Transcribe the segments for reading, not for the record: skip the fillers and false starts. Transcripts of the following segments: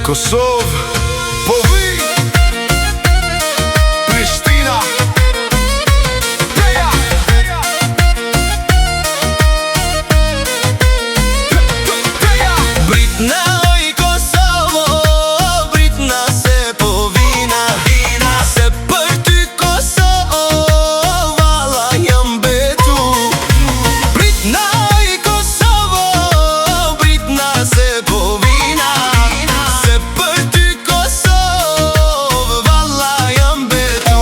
Kosovë, po vi Prishtina, Peja Britna oj Kosovo, Britna se po vina Se për ty Kosovo, valla jam betu Britna oj Kosovo, Britna se po vina Se për ty Kosovo, valla jam betu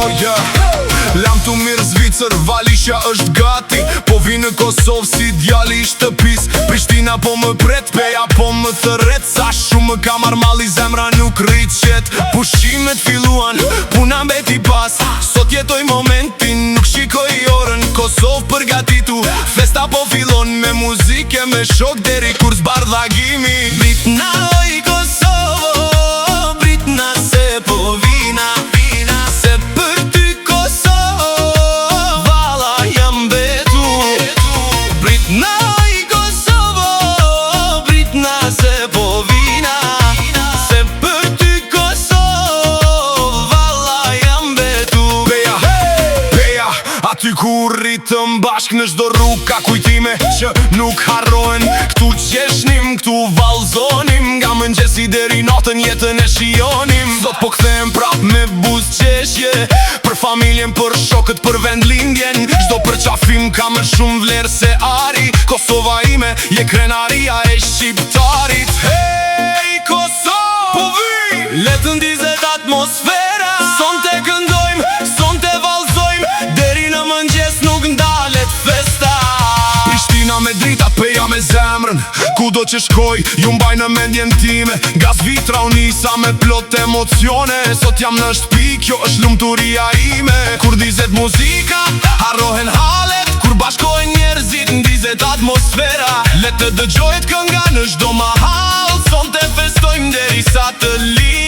Lam tu mirë Zvicër, Valisha është gati Po vi në Kosovë si djali i shtëpis Prishtina po më pret, Peja po më thëret Sa shumë më ka marrë malli zemra nuk rrit qet Pushimet filluan, puna mbeti pas Sot jetoj momentin, nuk shikoj orën Kosovë përgatitu, festa po fillon Me muzike, me shok deri kur zbardhagimi Britna oj Kosovo, Britna se po vina Se për ty Kosovo, valla jam betu Britna oj Kosovo, Britna se po vina Se për ty Kosovo, valla jam betu Peja, Peja, aty ku rritëm bashk në çdo rrugë Ka kujtime që nuk harrohen Këtu qeshnim, këtu valzonim Nga mëngjesi deri natën jetën e shijonim Sot po kthehem prap me buzëqeshje Për familjen, për shokët, për vendlindjen Çdo përqafim ka më shumë vlerë se ari Kosova ime, je krenaria e shqiptarit Hey Kosovë, po vi Le të ndizet atmosfera Son te këndojmë, son te valzojmë Deri në mëngjes nuk ndalet festa Prishtina me drita, Peja me zemrën Kudo që shkoj, ju mbaj në mendjen time Nga Zvitra u nisa me plot emocione Sot jam në shtëpi, kjo është lumturia ime Kur dizet muzika, harrohen halet Kur bashkohen njerëzit, ndizet atmosfera Le të dëgjohet kënga në çdo mahall Son te festojmë deri sa të li